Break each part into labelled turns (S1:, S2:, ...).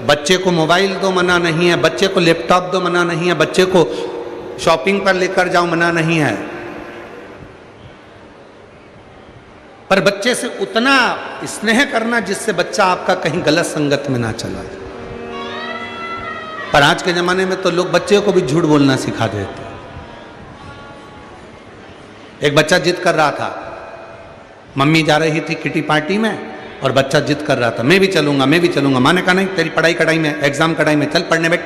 S1: बच्चे को मोबाइल दो मना नहीं है, बच्चे को लैपटॉप दो मना नहीं है, बच्चे को शॉपिंग पर लेकर जाओ मना नहीं है, पर बच्चे से उतना स्नेह करना जिससे बच्चा आपका कहीं गलत संगत में ना चला जाए। पर आज के जमाने में तो लोग बच्चे को भी झूठ बोलना सिखा देते हैं। एक बच्चा जिद कर रहा था, मम्मी जा रही थी किटी पार्टी में और बच्चा जिद कर रहा था मैं भी चलूंगा मैं भी चलूंगा। माँ ने कहा नहीं, तेरी पढ़ाई कढ़ाई में, एग्जाम कढ़ाई में, चल पढ़ने बैठ,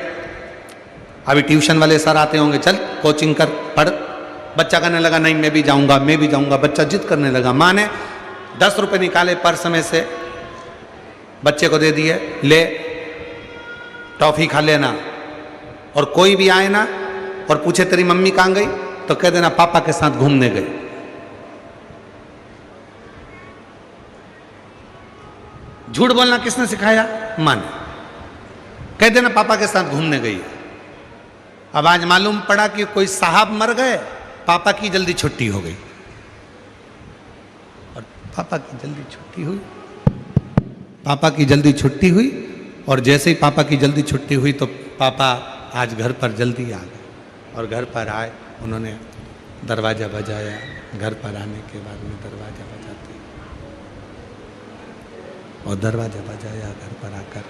S1: अभी ट्यूशन वाले सर आते होंगे, चल कोचिंग कर पढ़। बच्चा कहने लगा नहीं मैं भी जाऊंगा मैं भी जाऊंगा। बच्चा जिद करने लगा। माँ ने 10 रुपए निकाले पर्स में से, बच्चे को दे दिए, ले टॉफी खा लेना, और कोई भी आए ना और पूछे तेरी मम्मी कहाँ गई तो कह देना पापा के साथ घूमने गई। झूठ बोलना किसने सिखाया? मां ने। कह देना पापा के साथ घूमने गई। अब आज मालूम पड़ा कि कोई साहब मर गए, पापा की जल्दी छुट्टी हो गई, और पापा की जल्दी छुट्टी हुई, पापा की जल्दी छुट्टी हुई, और जैसे ही पापा की जल्दी छुट्टी हुई तो पापा आज घर पर जल्दी आ गए। और घर पर आए, उन्होंने दरवाज़ा बजाया। घर पर आने के बाद में दरवाज़ा बजाते और दरवाज़ा बजाया। घर पर आकर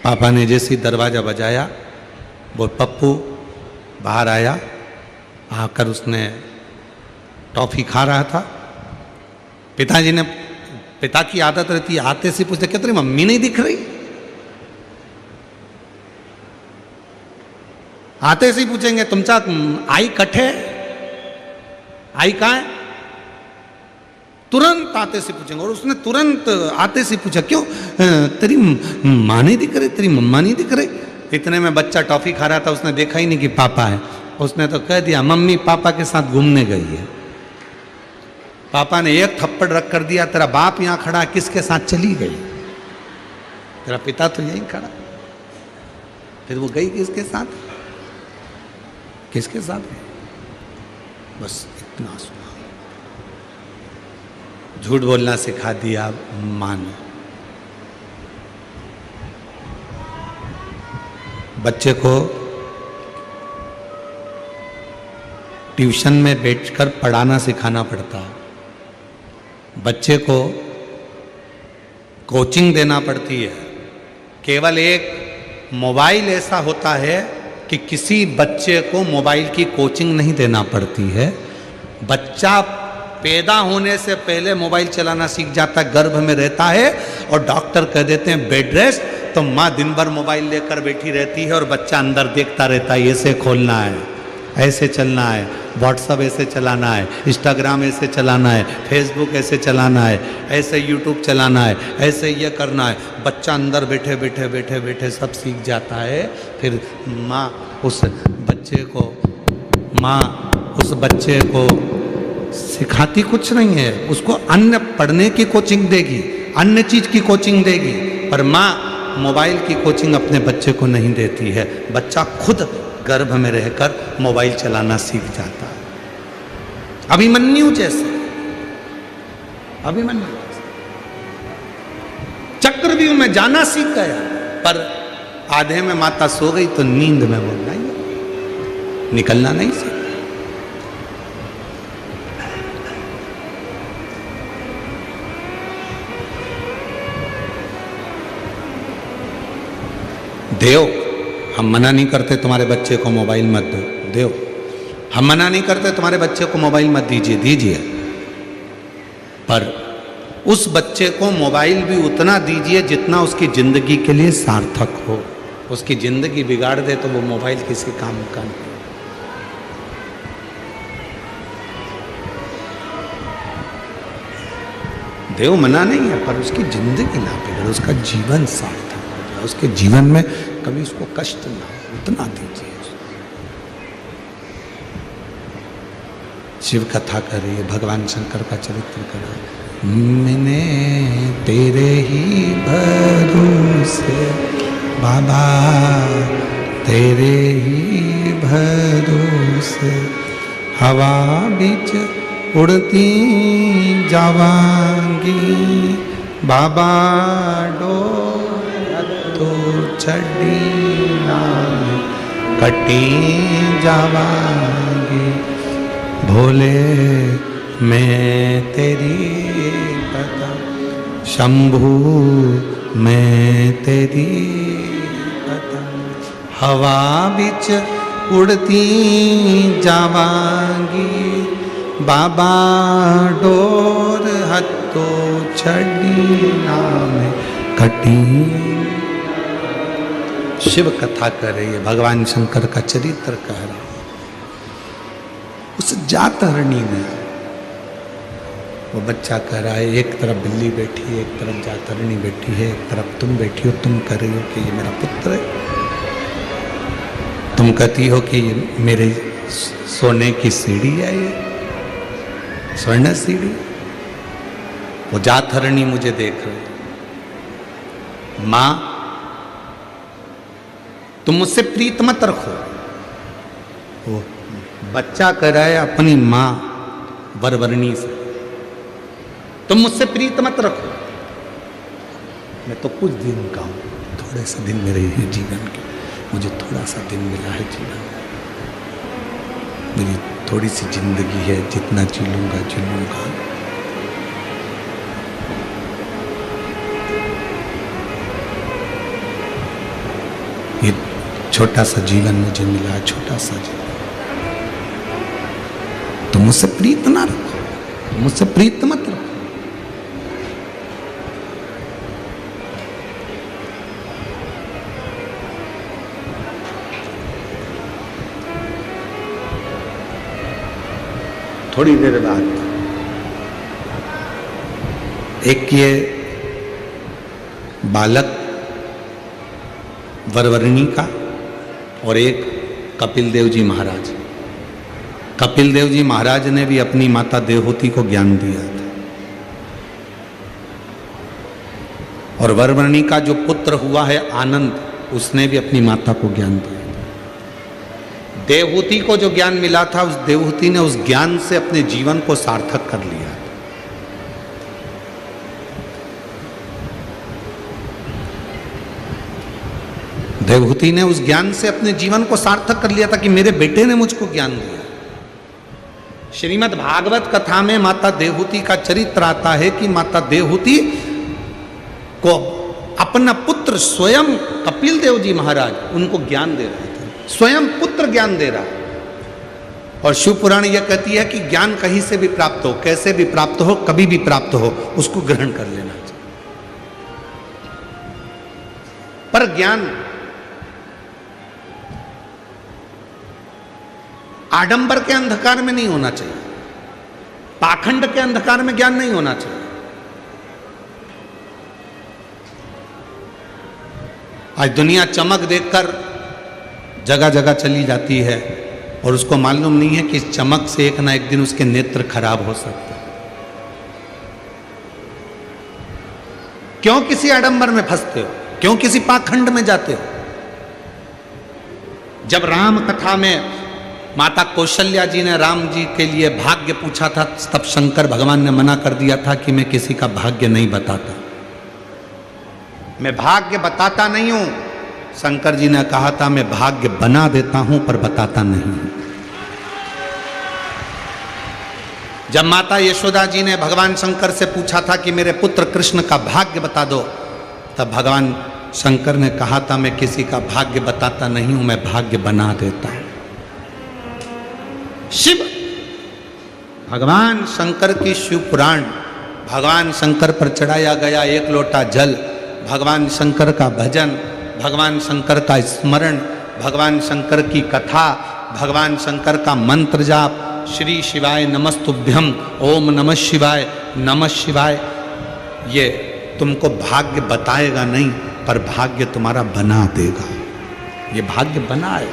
S1: पापा ने जैसे ही दरवाज़ा बजाया, वो पप्पू बाहर आया। आकर उसने टॉफ़ी खा रहा था। पिताजी ने, पिता की आदत रहती है आते से पूछते क्या तेरी मम्मी नहीं दिख रही? आते से ही पूछेंगे तुमचा आई कठे, आई कहाँ है? तुरंत आते से पूछेंगे। और उसने तुरंत आते से पूछा क्यों तेरी माँ नहीं दिख रही, तेरी मम्मा नहीं दिख रही? इतने में बच्चा टॉफी खा रहा था, उसने देखा ही नहीं कि पापा है। उसने तो कह दिया मम्मी पापा के साथ घूमने गई है। पापा ने एक थप्पड़ रख कर दिया, तेरा बाप यहाँ खड़ा, किसके साथ चली गई? तेरा पिता तो यहीं खड़ा। फिर वो गई किसके साथ? किसके साथ? बस इतना सुना। झूठ बोलना सिखा दिया मां ने। बच्चे को ट्यूशन में बैठकर पढ़ाना सिखाना पड़ता है, बच्चे को कोचिंग देना पड़ती है। केवल एक मोबाइल ऐसा होता है कि किसी बच्चे को मोबाइल की कोचिंग नहीं देना पड़ती है। बच्चा पैदा होने से पहले मोबाइल चलाना सीख जाता है, गर्भ में रहता है, और डॉक्टर कह देते हैं बेड रेस्ट, तो माँ दिन भर मोबाइल लेकर बैठी रहती है और बच्चा अंदर देखता रहता है, ऐसे खोलना है, ऐसे चलना है, व्हाट्सअप ऐसे चलाना है, इंस्टाग्राम ऐसे चलाना है, फेसबुक ऐसे चलाना है, ऐसे यूट्यूब चलाना है, ऐसे ये करना है। बच्चा अंदर बैठे बैठे बैठे बैठे सब सीख जाता है। फिर माँ उस बच्चे को सिखाती कुछ नहीं है, उसको अन्य पढ़ने की कोचिंग देगी, अन्य चीज की कोचिंग देगी, पर माँ मोबाइल की कोचिंग अपने बच्चे को नहीं देती है। बच्चा खुद गर्भ में रहकर मोबाइल चलाना सीख जाता है। अभिमन्यु जैसे, अभिमन्यु चक्रव्यूह में जाना सीख गया, पर आधे में माता सो गई तो नींद में वो नहीं, निकलना नहीं सीखा। देव, हम मना नहीं करते तुम्हारे बच्चे को मोबाइल मत दो, देव। हम मना नहीं करते तुम्हारे बच्चे को मोबाइल मत दीजिए, दीजिए, पर उस बच्चे को मोबाइल भी उतना दीजिए जितना उसकी जिंदगी के लिए सार्थक हो। उसकी जिंदगी बिगाड़ दे तो वो मोबाइल किसी काम का नहीं। देव मना नहीं है, पर उसकी जिंदगी ना बिगड़े, उसका जीवन सार्थक हो जाए, उसके जीवन में कभी उसको कष्ट ना हो, उतना दीजिए। शिव कथा करिए, भगवान शंकर का चरित्र करिए। मैंने तेरे ही भरोसे बाबा, तेरे ही भरोसे हवा बीच उड़ती जावांगी बाबा, डोर छड़ी नाम कटी जावांगी। भोले मैं तेरी कथा, शंभू मैं तेरी कथा, हवा बिच उड़ती जावांगी। बाबा डोर हथो छड़ी नाम कटी। शिव कथा कर रही है, भगवान शंकर का चरित्र कह रहा है। उस जातरणी में वो बच्चा कह रहा है, एक तरफ बिल्ली बैठी है, एक तरफ जातरणी बैठी है, एक तरफ तुम बैठी हो, तुम कह रही हो कि ये मेरा पुत्र है, तुम कहती हो कि ये मेरे सोने की सीढ़ी है, ये स्वर्ण सीढ़ी। वो जातरणी मुझे देख रही, मां तुम मुझसे प्रीत मत रखो। वो बच्चा कह रहा है अपनी मां वरवरणी से, तुम मुझसे प्रीत मत रखो। मैं तो कुछ दिन का हूं, थोड़े से दिन मेरे हैं जीवन के, मुझे थोड़ा सा दिन मिला है जीवन, मेरी थोड़ी सी जिंदगी है, जितना जी लूंगा जी लूंगा। ये छोटा सा जीवन मुझे मिला, छोटा सा जीवन, तो मुझसे प्रीत ना रखो, मुझसे प्रीत मत रखो। थोड़ी देर बाद एक ये बालक वरवरणी का और एक कपिल देव जी महाराज। कपिल देव जी महाराज ने भी अपनी माता देवहूति को ज्ञान दिया था, और वरवरणी का जो पुत्र हुआ है आनंद, उसने भी अपनी माता को ज्ञान दिया। देवहूति को जो ज्ञान मिला था, उस देवहूति ने उस ज्ञान से अपने जीवन को सार्थक कर लिया। देवहूति ने उस ज्ञान से अपने जीवन को सार्थक कर लिया था कि मेरे बेटे ने मुझको ज्ञान दिया। श्रीमद् भागवत कथा में माता देवहूति का चरित्र आता है कि माता देवहूति को अपना पुत्र स्वयं कपिल देव जी महाराज उनको ज्ञान दे रहे थे, स्वयं पुत्र ज्ञान दे रहा है। और शिव पुराण यह कहती है कि ज्ञान कहीं से भी प्राप्त हो, कैसे भी प्राप्त हो, कभी भी प्राप्त हो, उसको ग्रहण कर लेना चाहिए। पर ज्ञान आडंबर के अंधकार में नहीं होना चाहिए, पाखंड के अंधकार में ज्ञान नहीं होना चाहिए। आज दुनिया चमक देखकर जगह जगह चली जाती है और उसको मालूम नहीं है कि इस चमक से एक ना एक दिन उसके नेत्र खराब हो सकते हैं। क्यों किसी आडंबर में फंसते हो, क्यों किसी पाखंड में जाते हो? जब राम कथा में माता कौशल्या जी ने राम जी के लिए भाग्य पूछा था, तब शंकर भगवान ने मना कर दिया था कि मैं किसी का भाग्य नहीं बताता, मैं भाग्य बताता नहीं हूं। शंकर जी ने कहा था मैं भाग्य बना देता हूं पर बताता नहीं हूं। जब माता यशोदा जी ने भगवान शंकर से पूछा था कि मेरे पुत्र कृष्ण का भाग्य बता दो, तब भगवान शंकर ने कहा था मैं किसी का भाग्य बताता नहीं हूं, मैं भाग्य बना देता हूं। शिव भगवान शंकर की शिव पुराण, भगवान शंकर पर चढ़ाया गया एक लोटा जल, भगवान शंकर का भजन, भगवान शंकर का स्मरण, भगवान शंकर की कथा, भगवान शंकर का मंत्र जाप, श्री शिवाय नमस्तुभ्यम, ओम नमः शिवाय, नमः शिवाय, ये तुमको भाग्य बताएगा नहीं पर भाग्य तुम्हारा बना देगा। ये भाग्य बनाए।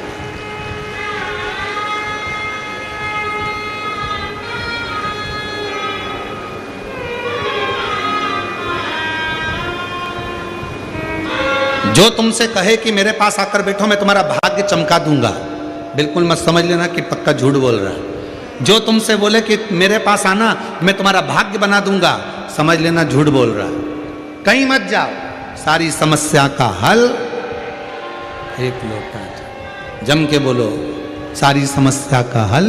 S1: जो तुमसे कहे कि मेरे पास आकर बैठो मैं तुम्हारा भाग्य चमका दूंगा, बिल्कुल मत समझ लेना कि पक्का झूठ बोल रहा है। जो तुमसे बोले कि मेरे पास आना मैं तुम्हारा भाग्य बना दूंगा, समझ लेना झूठ बोल रहा है। कहीं मत जाओ, सारी समस्या का हल एक लोटा जल। जम के बोलो, सारी समस्या का हल।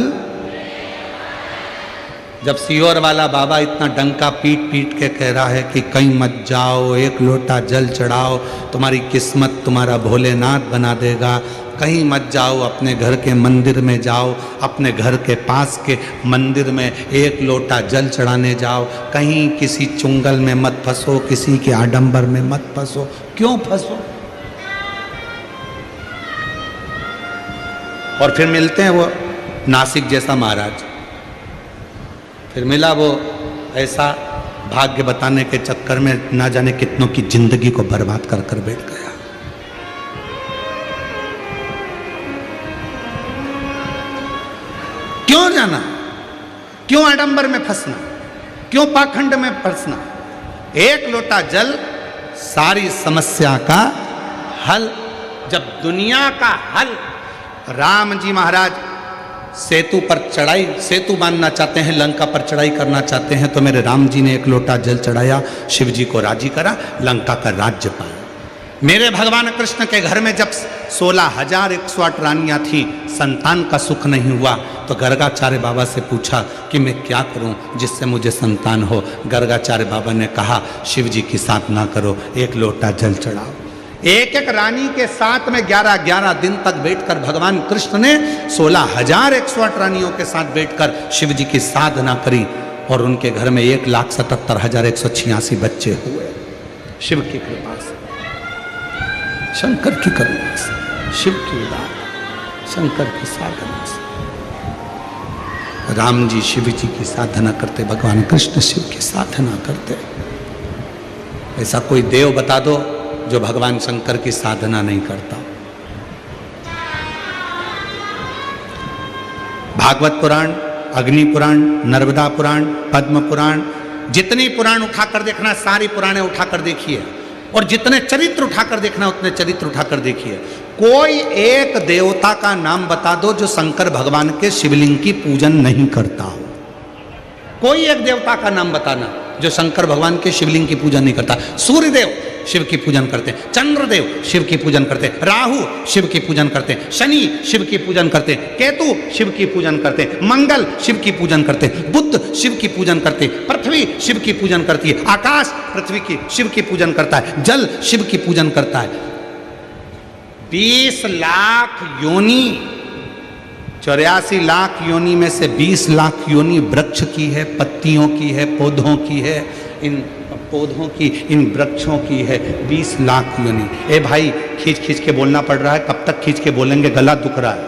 S1: जब सीहोर वाला बाबा इतना डंका पीट पीट के कह रहा है कि कहीं मत जाओ, एक लोटा जल चढ़ाओ, तुम्हारी किस्मत तुम्हारा भोलेनाथ बना देगा, कहीं मत जाओ, अपने घर के मंदिर में जाओ, अपने घर के पास के मंदिर में एक लोटा जल चढ़ाने जाओ, कहीं किसी चुंगल में मत फंसो, किसी के आडंबर में मत फंसो। क्यों फंसो? और फिर मिलते हैं वो नासिक जैसा महाराज। फिर मिला वो ऐसा, भाग्य बताने के चक्कर में ना जाने कितनों की जिंदगी को बर्बाद कर कर बैठ गया। क्यों जाना? क्यों आडंबर में फंसना? क्यों पाखंड में फंसना? एक लोटा जल सारी समस्या का हल। जब दुनिया का हल, राम जी महाराज सेतु पर चढ़ाई, सेतु बांधना चाहते हैं, लंका पर चढ़ाई करना चाहते हैं, तो मेरे राम जी ने एक लोटा जल चढ़ाया, शिव जी को राजी करा, लंका का राज्य पाया। मेरे भगवान कृष्ण के घर में जब 16,108 रानियां थी, संतान का सुख नहीं हुआ, तो गर्गाचार्य बाबा से पूछा कि मैं क्या करूं जिससे मुझे संतान हो। गर्गाचार्य बाबा ने कहा, शिव जी की साधना करो, एक लोटा जल चढ़ाओ। एक एक रानी के साथ में 11-11 दिन तक बैठकर भगवान कृष्ण ने 16,108 रानियों के साथ बैठकर शिव जी की साधना करी, और उनके घर में 1,77,186 बच्चे हुए। शिव की कृपा से, शंकर की करुणा से, शिव की उदार, शंकर की साधना से। राम जी शिव जी की साधना करते, भगवान कृष्ण शिव की साधना करते। ऐसा कोई देव बता दो जो भगवान शंकर की साधना नहीं करता। भागवत पुराण, अग्नि पुराण, नर्मदा पुराण, पद्म पुराण, जितनी पुराण उठाकर देखना, सारी पुराणे उठाकर देखिए, और जितने चरित्र उठाकर देखना उतने चरित्र उठाकर देखिए। कोई एक देवता का नाम बता दो जो शंकर भगवान के शिवलिंग की पूजन नहीं करता हो। कोई एक देवता का नाम बताना जो शंकर भगवान के शिवलिंग की पूजन नहीं करता। सूर्यदेव शिव की पूजन करते हैं, चंद्रदेव शिव की पूजन करते हैं, राहु शिव की पूजन करते हैं, शनि शिव की पूजन करते हैं, केतु शिव की पूजन करते हैं, मंगल शिव की पूजन करते हैं, बुध शिव की पूजन करते हैं, पृथ्वी शिव की पूजन करती है, आकाश पृथ्वी की शिव की पूजन करता है, जल शिव की पूजन करता है। 20 लाख योनि, 84 लाख योनि में से 20 लाख योनि वृक्ष की है, पत्तियों की है, पौधों की है, इन पौधों की, इन वृक्षों की है 20 लाख योनि। ए भाई, खींच खींच के बोलना पड़ रहा है, कब तक खींच के बोलेंगे, गला दुख रहा है।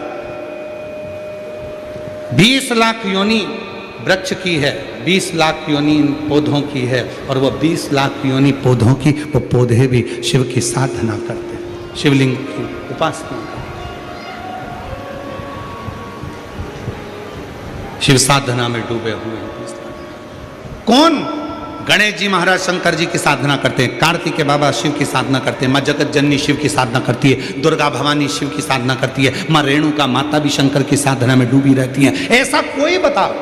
S1: 20 लाख योनि वृक्ष की है, 20 लाख योनि इन पौधों की है, और वो 20 लाख योनि पौधों की, वो पौधे भी शिव की साधना करते हैं, शिवलिंग की उपासना करते हैं, शिव साधना में डूबे हुए हैं। कौन? गणेश जी महाराज शंकर जी की साधना करते हैं, कार्तिक के बाबा शिव की साधना करते हैं, माँ जगत जननी शिव की साधना करती है, दुर्गा भवानी शिव की साधना करती है, माँ रेणुका माता भी शंकर की साधना में डूबी रहती हैं। ऐसा कोई बताओ।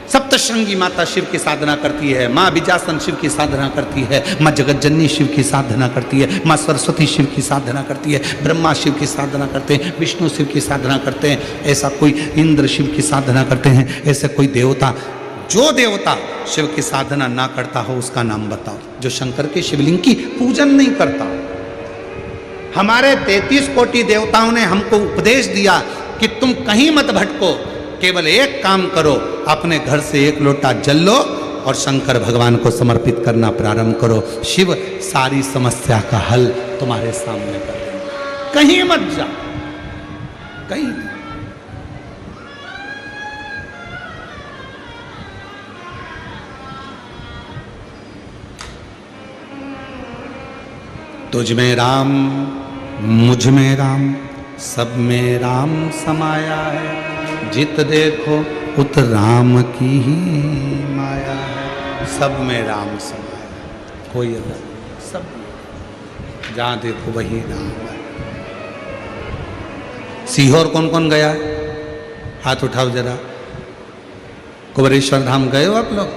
S1: सप्तशृंगी माता शिव की साधना करती है, माँ विजासन शिव की साधना करती है, माँ जगत जननी शिव की साधना करती है, माँ सरस्वती शिव की साधना करती है, ब्रह्मा शिव की साधना करते हैं, विष्णु शिव की साधना करते हैं। ऐसा कोई इंद्र शिव की साधना करते हैं। ऐसे कोई देवता, जो देवता शिव की साधना ना करता हो उसका नाम बताओ, जो शंकर के शिवलिंग की पूजन नहीं करता। हमारे 33 कोटि देवताओं ने हमको उपदेश दिया कि तुम कहीं मत भटको, केवल एक काम करो, अपने घर से एक लोटा जल लो और शंकर भगवान को समर्पित करना प्रारंभ करो। शिव सारी समस्या का हल तुम्हारे सामने कर देंगे। कहीं मत जा, कहीं नहीं। तुझ में राम, मुझ में राम, सब में राम समाया है, जित देखो उत राम की ही माया है। सब में राम समाया, कोई अलग, सब जहाँ देखो वही राम है। सीहोर कौन कौन गया? हाथ उठाओ जरा। कुबेरेश्वर धाम गए हो आप लोग?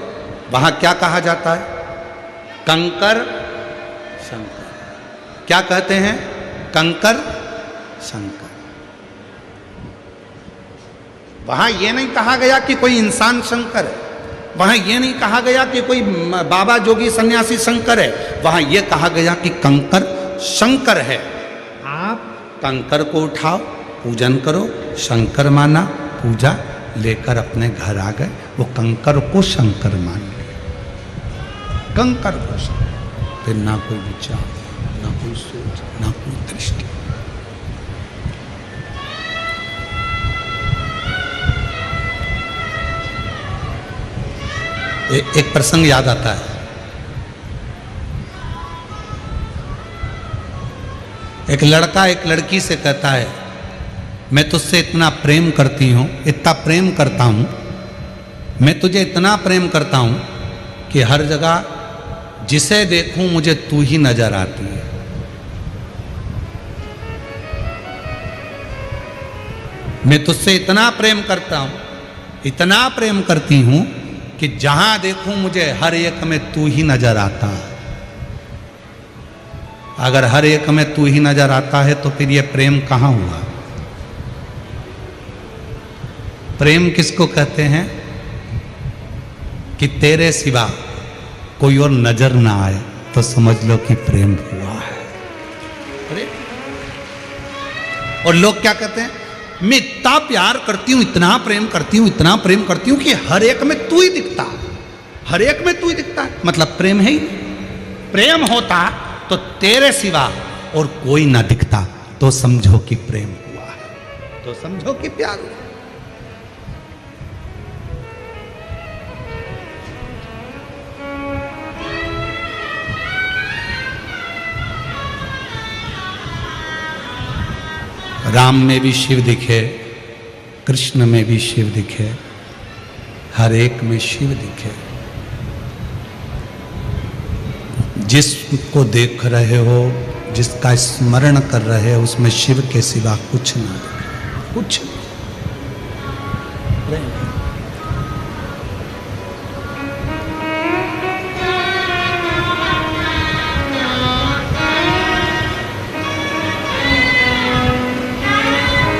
S1: वहाँ क्या कहा जाता है? कंकर शंकर। क्या कहते हैं? कंकर शंकर। वहां यह नहीं कहा गया कि कोई इंसान शंकर है, वहां यह नहीं कहा गया कि कोई बाबा जोगी सन्यासी शंकर है, वहां यह कहा गया कि कंकर शंकर है। आप कंकर को उठाओ, पूजन करो, शंकर माना, पूजा लेकर अपने घर आ गए। वो कंकर को शंकर मान लिया, कंकर को शंकर। फिर ना कोई विचार, ना कोई सोच, ना कोई दृष्टि। एक प्रसंग याद आता है। एक लड़का एक लड़की से कहता है, मैं तुझसे इतना प्रेम करती हूं, इतना प्रेम करता हूं, मैं तुझे इतना प्रेम करता हूं कि हर जगह जिसे देखूं मुझे तू ही नजर आती है। मैं तुझसे इतना प्रेम करता हूं, इतना प्रेम करती हूं कि जहां देखूं मुझे हर एक में तू ही नजर आता है। अगर हर एक में तू ही नजर आता है तो फिर ये प्रेम कहां हुआ? प्रेम किसको कहते हैं? कि तेरे सिवा कोई और नजर ना आए तो समझ लो कि प्रेम हुआ है। अरे और लोग क्या कहते हैं, मैं इतना प्यार करती हूं, इतना प्रेम करती हूं, इतना प्रेम करती हूं कि हर एक में तू ही दिखता, हर एक में तू ही दिखता है। मतलब प्रेम है ही नहीं। प्रेम होता तो तेरे सिवा और कोई ना दिखता तो समझो कि प्रेम हुआ है, तो समझो कि प्यार हुआ। राम में भी शिव दिखे, कृष्ण में भी शिव दिखे, हर एक में शिव दिखे। जिसको देख रहे हो, जिसका स्मरण कर रहे हो, उसमें शिव के सिवा कुछ ना दिखे, कुछ नहीं।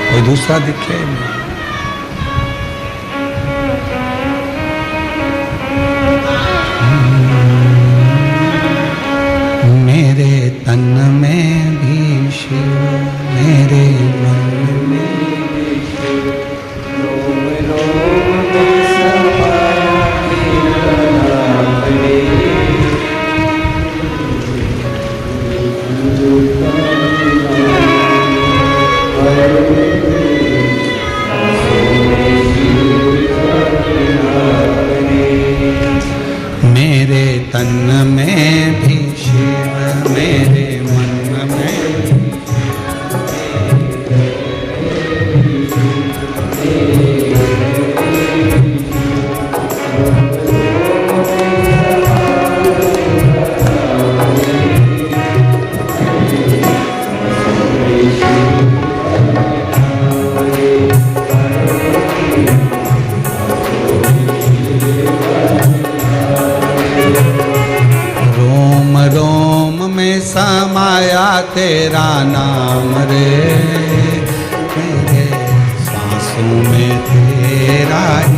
S1: कोई दूसरा दिखे नहीं। मेरे तन में भी शिव, मेरे मन में भी शिव, रोम रोम समाया तेरा नाम रे। मेरे तन में भी शिव, मेरे मन में भी समाया तेरा नाम रे, मेरे सांसों में तेरा ही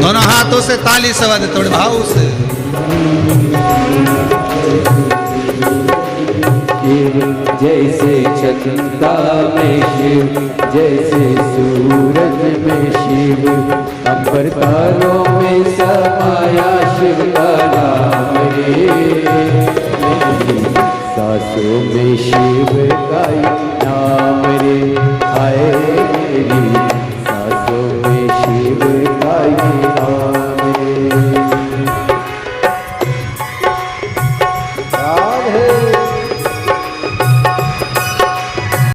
S1: दोनों हाथों से ताली से बजाते थोड़े भाव से।
S2: जैसे चंदा में शिव, जैसे सूरज में शिव, अंबर तारों में समाया शिव का नाम रे। सांसों में शिव का